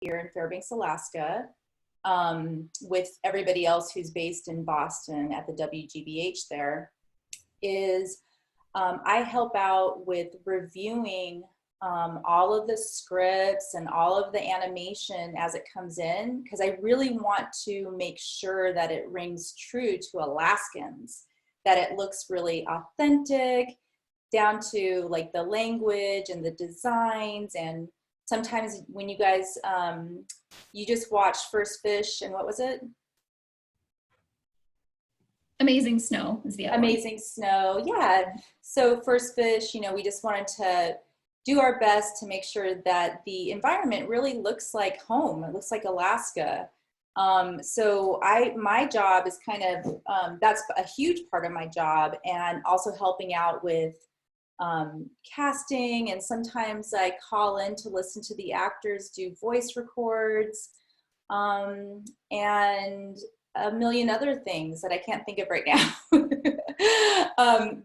here in Fairbanks, Alaska, with everybody else who's based in Boston at the WGBH there, is I help out with reviewing all of the scripts and all of the animation as it comes in, because I really want to make sure that it rings true to Alaskans, that it looks really authentic, down to like the language and the designs. And sometimes when you guys, you just watched First Fish, and what was it? Amazing Snow is the other Amazing one. Snow, yeah. So First Fish, you know, we just wanted to do our best to make sure that the environment really looks like home. It looks like Alaska. So my job is kind of, that's a huge part of my job, and also helping out with casting, and sometimes I call in to listen to the actors do voice records, and a million other things that I can't think of right now.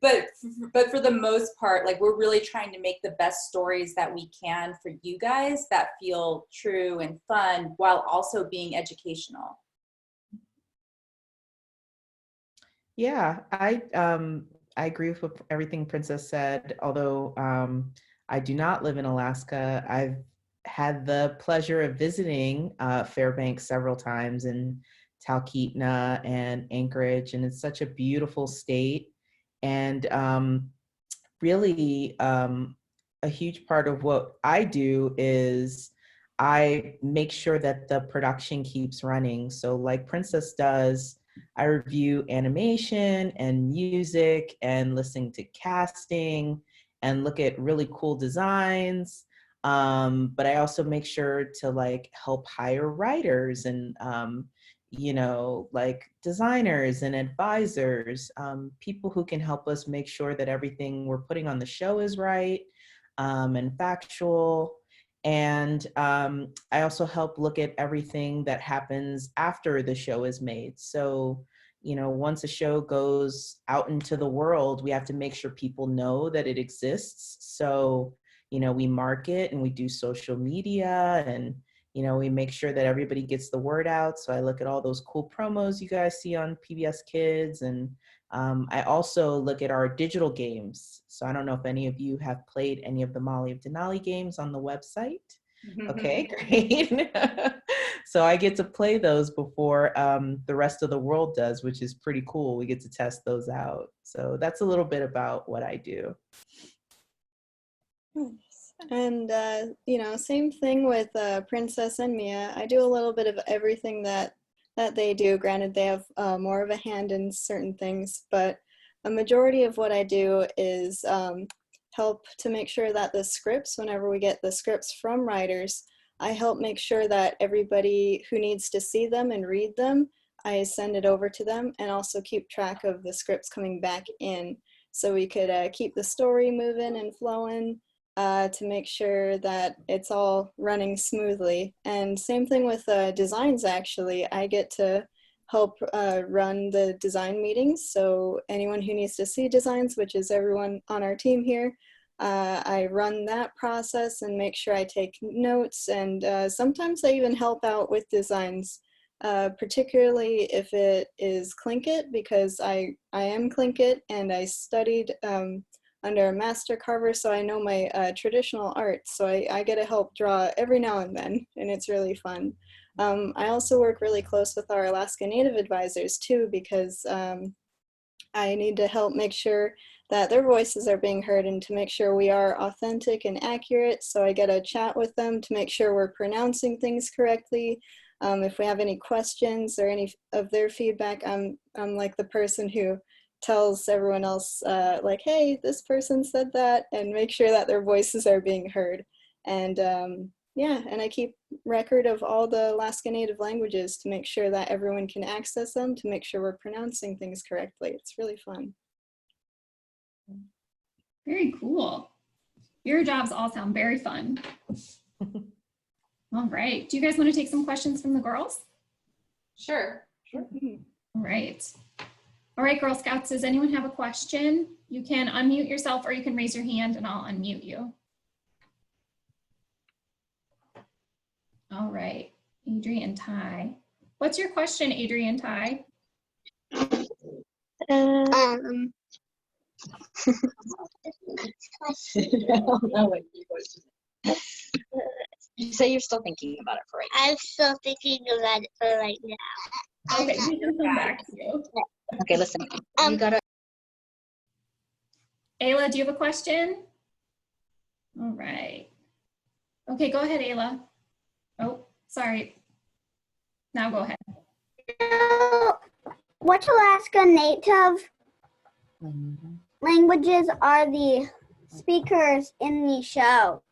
But for the most part, like, we're really trying to make the best stories that we can for you guys that feel true and fun while also being educational. Yeah, I agree with everything Princess said, although I do not live in Alaska. I've had the pleasure of visiting Fairbanks several times, and Talkeetna and Anchorage, and it's such a beautiful state. And really, a huge part of what I do is I make sure that the production keeps running. So like Princess does, I review animation and music and listen to casting and look at really cool designs. But I also make sure to like help hire writers and you know, like designers and advisors, people who can help us make sure that everything we're putting on the show is right, and factual. And I also help look at everything that happens after the show is made. So, you know, once a show goes out into the world, we have to make sure people know that it exists. So, you know, we market and we do social media, and you know, we make sure that everybody gets the word out. So I look at all those cool promos you guys see on PBS Kids. And I also look at our digital games. So I don't know if any of you have played any of the Molly of Denali games on the website. Okay, great. So I get to play those before the rest of the world does, which is pretty cool. We get to test those out. So that's a little bit about what I do. And, you know, same thing with Princess and Mia. I do a little bit of everything that they do. Granted, they have more of a hand in certain things, but a majority of what I do is help to make sure that the scripts, whenever we get the scripts from writers, I help make sure that everybody who needs to see them and read them, I send it over to them, and also keep track of the scripts coming back in, so we could keep the story moving and flowing, to make sure that it's all running smoothly. And same thing with designs, actually. I get to help run the design meetings. So anyone who needs to see designs, which is everyone on our team here, I run that process and make sure I take notes. And sometimes I even help out with designs, particularly if it is Tlingit, because I am Tlingit and I studied under a master carver, so I know my traditional art, so I get to help draw every now and then, and it's really fun. I also work really close with our Alaska Native advisors too, because I need to help make sure that their voices are being heard and to make sure we are authentic and accurate, so I get to chat with them to make sure we're pronouncing things correctly. If we have any questions or any of their feedback, I'm like the person who tells everyone else, like, hey, this person said that, and make sure that their voices are being heard. And yeah, and I keep record of all the Alaska Native languages to make sure that everyone can access them, to make sure we're pronouncing things correctly. It's really fun. Very cool. Your jobs all sound very fun. All right. Do you guys want to take some questions from the girls? Sure. Sure. All right. All right, Girl Scouts, does anyone have a question? You can unmute yourself or you can raise your hand and I'll unmute you. All right, Adrian Ty. What's your question, Adrian Ty? I don't know what your question is. You say you're still thinking about it for right now. I'm still thinking about it for right now. Okay, we can come back to you. Okay, listen. You gotta. Ayla, do you have a question? All right. Okay, go ahead, Ayla. Oh, sorry. Now go ahead. Which Alaska Native languages are the speakers in the show?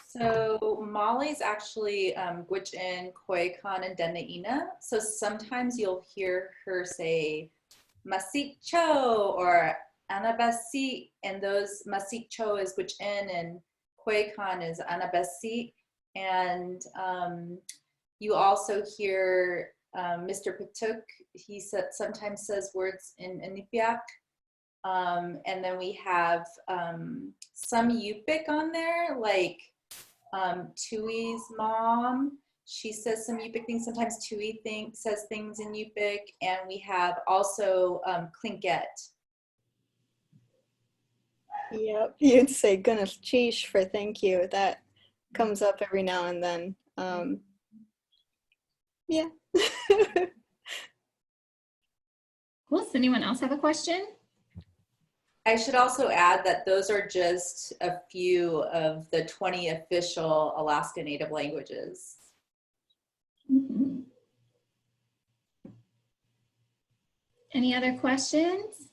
So Molly's actually Gwich'in, Khoikhon, and Dena'ina. So sometimes you'll hear her say Masik Cho or Anabasi, and those Masik Cho is Gwich'in and Khoikhon is Anabasi. And you also hear Mr. Patuk, he sometimes says words in Inupiaq. And then we have some Yupik on there, like Tui's mom. She says some Yupik things. Sometimes Tui says things in Yupik. And we have also Tlingit. Yep, you'd say "Gunnaf Cheesh" for thank you. That comes up every now and then. Yeah. Cool. Does anyone else have a question? I should also add that those are just a few of the 20 official Alaska Native languages. Mm-hmm. Any other questions?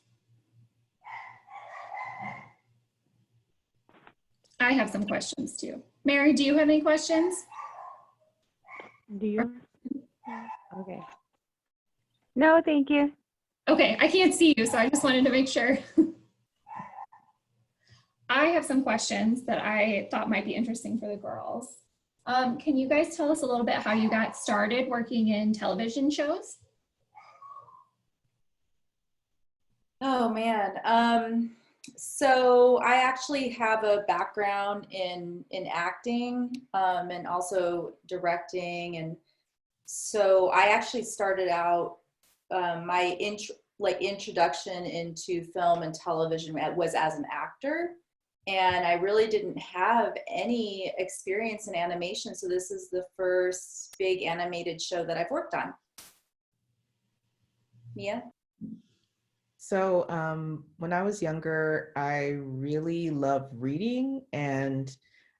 I have some questions too. Mary, do you have any questions? Do you? Okay. No, thank you. Okay, I can't see you, so I just wanted to make sure. I have some questions that I thought might be interesting for the girls. Can you guys tell us a little bit how you got started working in television shows? Oh man. So I actually have a background in acting and also directing, and so I actually started out my introduction into film and television was as an actor, and I really didn't have any experience in animation, so this is the first big animated show that I've worked on. Mia? So when I was younger, I really loved reading, and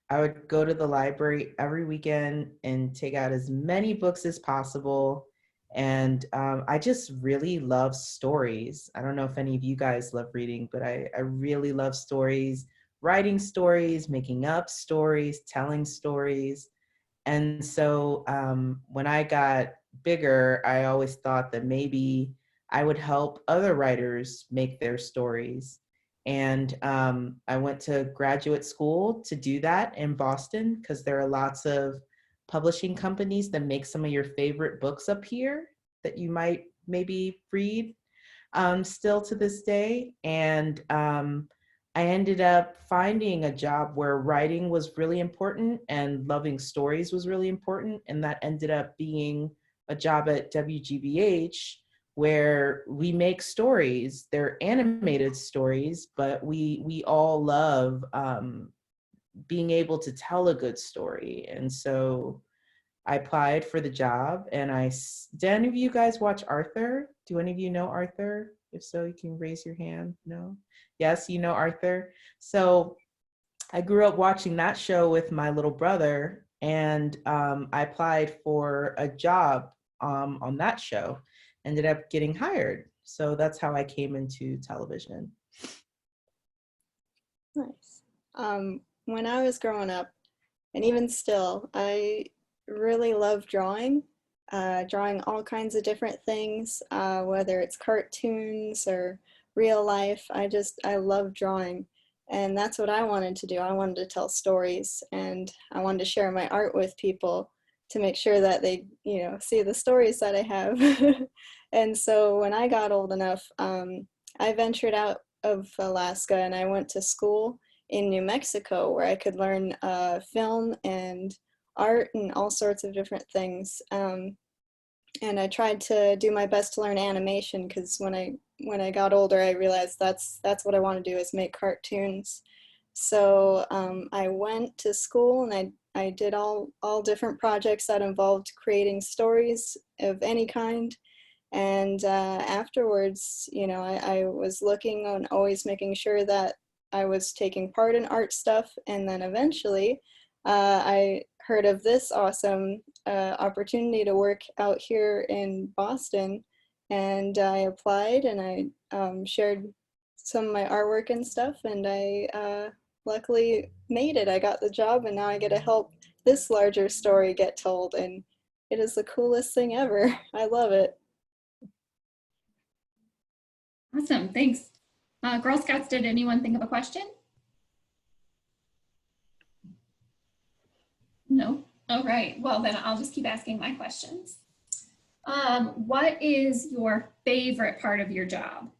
I would go to the library every weekend and take out as many books as possible. And I just really love stories. I don't know if any of you guys love reading, but I really love stories, writing stories, making up stories, telling stories. And so when I got bigger, I always thought that maybe I would help other writers make their stories. And I went to graduate school to do that in Boston, because there are lots of publishing companies that make some of your favorite books up here that you might maybe read still to this day. And I ended up finding a job where writing was really important and loving stories was really important. And that ended up being a job at WGBH, where we make stories. They're animated stories, but we all love being able to tell a good story. And so I applied for the job, and do any of you guys watch Arthur? Do any of you know Arthur? If so, you can raise your hand. No? Yes, you know Arthur. So I grew up watching that show with my little brother, and I applied for a job on that show, ended up getting hired. So that's how I came into television. Nice. When I was growing up, and even still, I really love drawing all kinds of different things, whether it's cartoons or real life. I love drawing, and that's what I wanted to do. I wanted to tell stories, and I wanted to share my art with people to make sure that they, see the stories that I have. And so when I got old enough, I ventured out of Alaska, and I went to school in New Mexico, where I could learn film and art and all sorts of different things. And I tried to do my best to learn animation because when I got older, I realized that's what I want to do, is make cartoons. So I went to school and I did all different projects that involved creating stories of any kind. And afterwards, you know, I was looking and always making sure that I was taking part in art stuff. And then eventually I heard of this awesome opportunity to work out here in Boston. And I applied and I shared some of my artwork and stuff. And I luckily made it. I got the job, and now I get to help this larger story get told. And it is the coolest thing ever. I love it. Awesome, thanks. Girl Scouts, did anyone think of a question? No? All right, well then I'll just keep asking my questions. What is your favorite part of your job?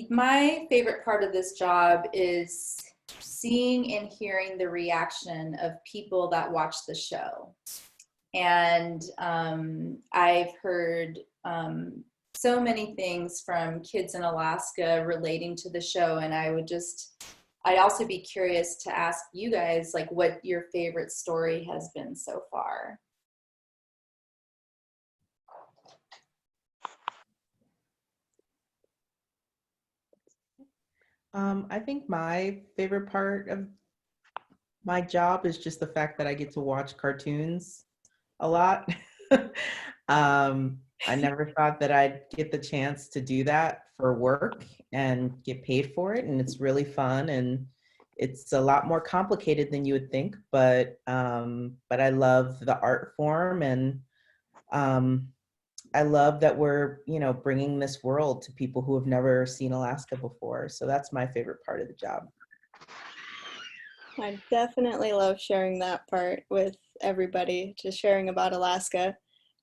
My favorite part of this job is seeing and hearing the reaction of people that watch the show. And I've heard so many things from kids in Alaska relating to the show, and I'd also be curious to ask you guys, like, what your favorite story has been so far. I think my favorite part of my job is just the fact that I get to watch cartoons a lot. I never thought that I'd get the chance to do that for work and get paid for it. And it's really fun, and it's a lot more complicated than you would think, but I love the art form, and I love that we're, you know, bringing this world to people who have never seen Alaska before. So that's my favorite part of the job. I definitely love sharing that part with everybody, just sharing about Alaska.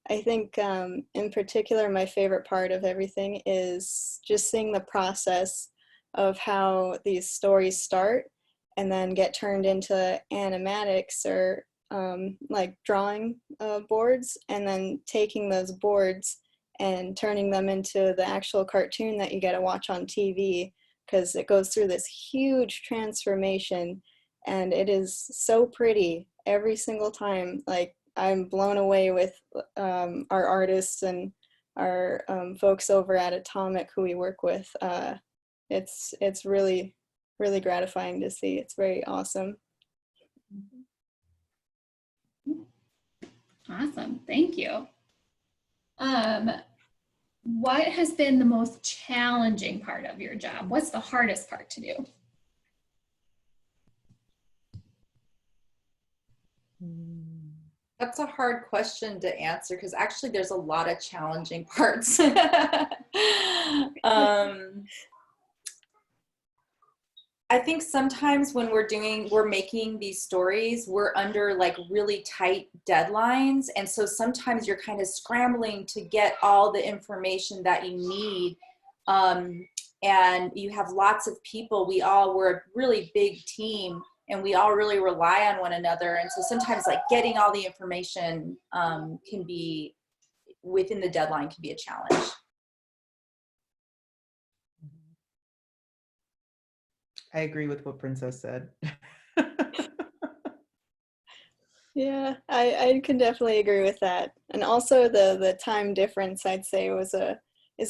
I think in particular, my favorite part of everything is just seeing the process of how these stories start and then get turned into animatics or like drawing boards, and then taking those boards and turning them into the actual cartoon that you get to watch on TV, because it goes through this huge transformation, and it is so pretty every single time. Like, I'm blown away with our artists and our folks over at Atomic who we work with. It's really, really gratifying to see. It's very awesome. Awesome, thank you. What has been the most challenging part of your job? What's the hardest part to do? That's a hard question to answer, because actually there's a lot of challenging parts. I think sometimes when we're making these stories, we're under like really tight deadlines. And so sometimes you're kind of scrambling to get all the information that you need. And you have lots of people. We're a really big team, and we all really rely on one another. And so sometimes like getting all the information can be, within the deadline, can be a challenge. I agree with what Princess said. Yeah, I can definitely agree with that. And also the time difference, I'd say, is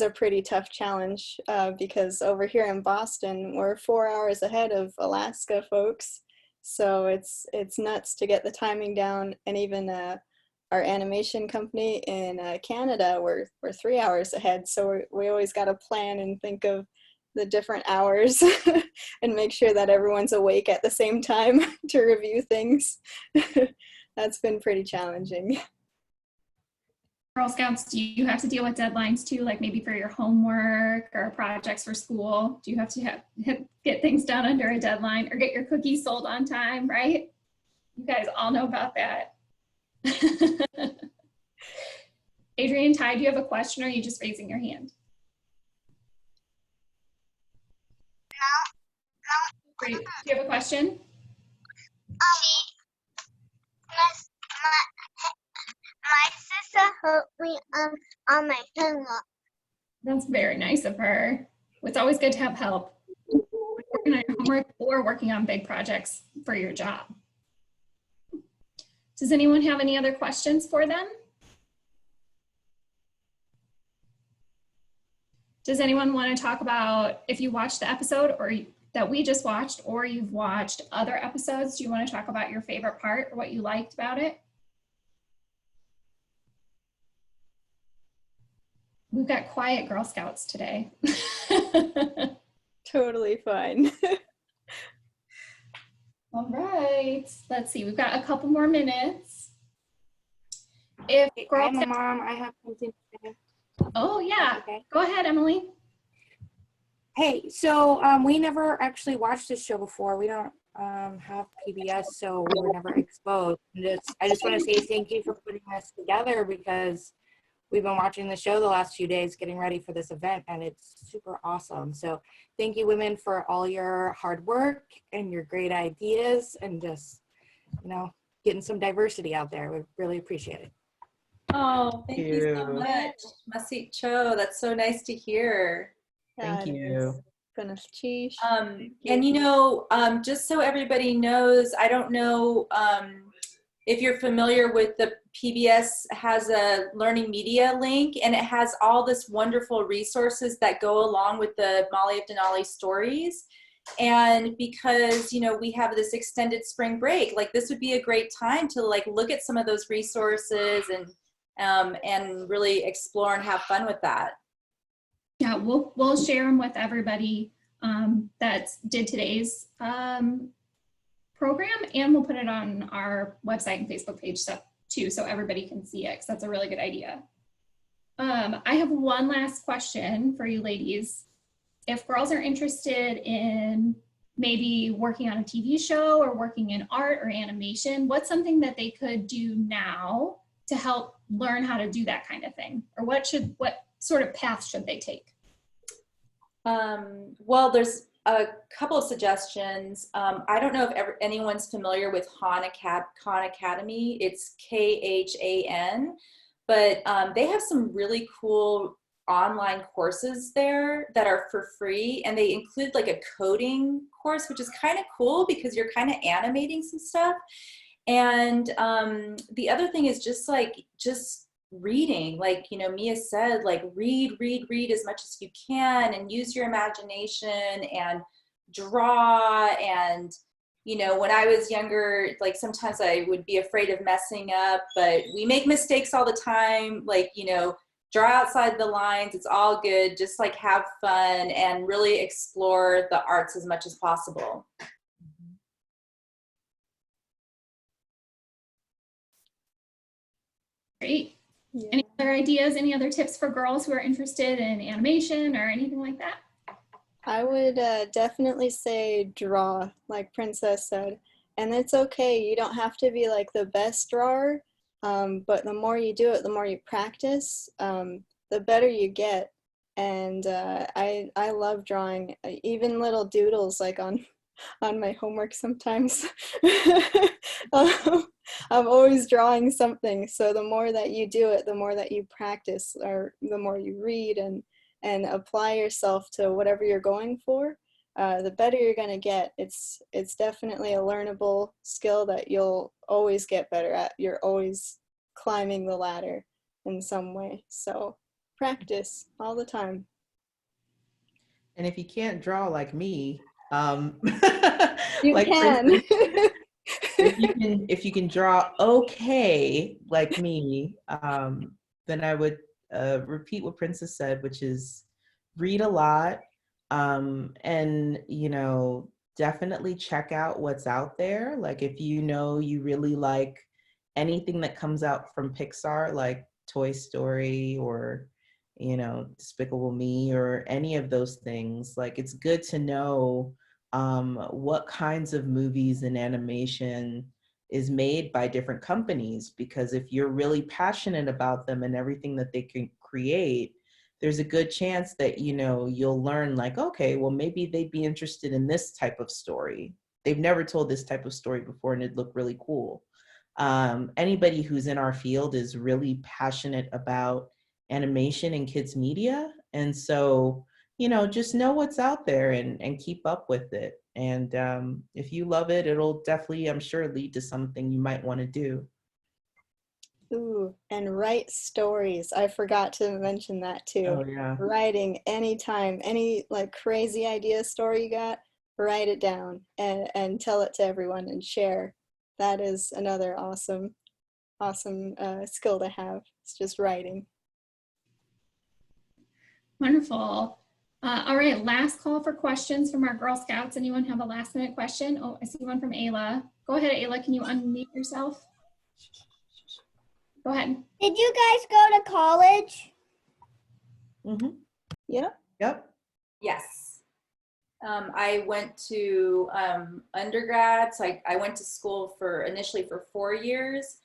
a pretty tough challenge because over here in Boston, we're 4 hours ahead of Alaska folks. So it's nuts to get the timing down. And even our animation company in Canada, we're 3 hours ahead. So we always got to plan and think of the different hours and make sure that everyone's awake at the same time to review things. That's been pretty challenging. Girl Scouts, do you have to deal with deadlines too, like maybe for your homework or projects for school? Do you have to get things done under a deadline, or get your cookies sold on time, right? You guys all know about that. Adrian, Ty, do you have a question, or are you just raising your hand? Great. Do you have a question? My sister helped me on my homework. That's very nice of her. It's always good to have help working on your homework or working on big projects for your job. Does anyone have any other questions for them? Does anyone want to talk about if you watched the episode or that we just watched, or you've watched other episodes? Do you want to talk about your favorite part or what you liked about it? We've got quiet Girl Scouts today. Totally fine. All right, let's see. We've got a couple more minutes. If Girl I'm a Scouts, mom. I have something to say. oh yeah, Okay. go ahead, Emily. Hey, so we never actually watched this show before. We don't have PBS, so we were never exposed. I just want to say thank you for putting this together, because we've been watching the show the last few days getting ready for this event, and it's super awesome. So thank you, women, for all your hard work and your great ideas, and just, getting some diversity out there. We really appreciate it. Oh, thank you so much, Masit Cho. That's so nice to hear. Thank you. And just so everybody knows, I don't know if you're familiar with the PBS has a learning media link, and it has all this wonderful resources that go along with the Molly of Denali stories. And because, we have this extended spring break, like this would be a great time to look at some of those resources and really explore and have fun with that. Yeah, we'll share them with everybody that did today's program, and we'll put it on our website and Facebook page stuff too, so everybody can see it, because that's a really good idea. I have one last question for you ladies. If girls are interested in maybe working on a TV show or working in art or animation, what's something that they could do now to help learn how to do that kind of thing? Or what sort of path should they take? Well, there's a couple of suggestions. I don't know if anyone's familiar with Khan Academy. It's Khan, but they have some really cool online courses there that are for free, and they include like a coding course, which is kind of cool because you're kind of animating some stuff. And the other thing is just reading, like Mia said, read as much as you can, and use your imagination and draw. And when I was younger, sometimes I would be afraid of messing up, but we make mistakes all the time. Draw outside the lines. It's all good. Just have fun and really explore the arts as much as possible. Great. Yeah. Any other ideas, any other tips for girls who are interested in animation or anything like that? I would definitely say draw, like Princess said. And it's okay. You don't have to be like the best drawer, but the more you do it, the more you practice, the better you get. And I love drawing, even little doodles like on my homework sometimes. I'm always drawing something. So the more that you do it, the more that you practice, or the more you read and apply yourself to whatever you're going for, the better you're going to get. It's definitely a learnable skill that you'll always get better at. You're always climbing the ladder in some way. So practice all the time. And if you can't draw like me, You like can. if you can draw okay like me, then I would repeat what Princess said, which is read a lot, and definitely check out what's out there. Like if you really like anything that comes out from Pixar, like Toy Story or Despicable Me or any of those things, like it's good to know what kinds of movies and animation is made by different companies, because if you're really passionate about them and everything that they can create, there's a good chance that you'll learn like, okay, well maybe they'd be interested in this type of story, they've never told this type of story before, and it looked really cool. Anybody who's in our field is really passionate about animation and kids media. And so, just know what's out there and keep up with it. And if you love it, it'll definitely, I'm sure, lead to something you might want to do. Ooh, and write stories. I forgot to mention that too. Oh, yeah. Writing anytime, any like crazy idea story you got, write it down and tell it to everyone and share. That is another awesome skill to have. It's just writing. Wonderful. All right, last call for questions from our Girl Scouts. Anyone have a last minute question? Oh, I see one from Ayla. Go ahead, Ayla. Can you unmute yourself? Go ahead. Did you guys go to college? Mm-hmm. Yep. Yep. Yes. I went to undergrad, so I went to school initially for 4 years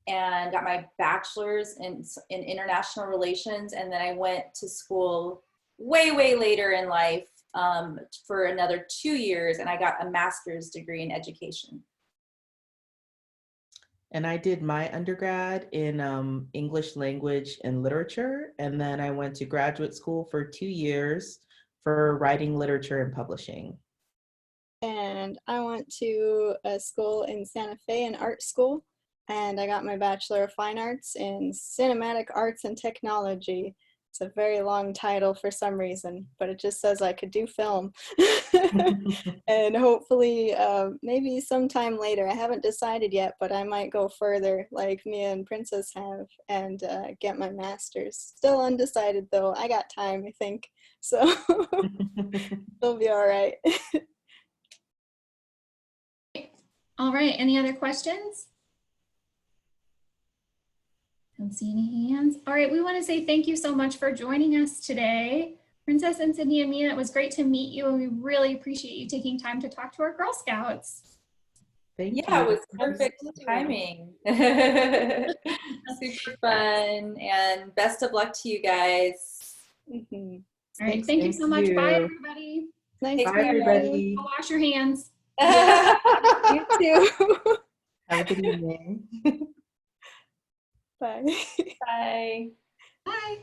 and got my bachelor's in international relations, and then I went to school way later in life for another 2 years, and I got a master's degree in education. And I did my undergrad in English language and literature, and then I went to graduate school for 2 years for writing, literature, and publishing. And I went to a school in Santa Fe, an art school, and I got my Bachelor of Fine Arts in Cinematic Arts and Technology. It's a very long title for some reason, but it just says I could do film. And hopefully, maybe sometime later, I haven't decided yet, but I might go further like Mia and Princess have and get my master's. Still undecided though. I got time, I think. So it'll be all right. All right, any other questions? Don't see any hands. All right, we want to say thank you so much for joining us today. Princess and Sydney and Mia, it was great to meet you, and we really appreciate you taking time to talk to our Girl Scouts. Thank you. Yeah, it was perfect timing. Super fun, and best of luck to you guys. Mm-hmm. All right, thank you so much. Bye, everybody. Nice Bye, to meet you. everybody. Go wash your hands. You too. Have a good evening. Bye. Bye. Bye.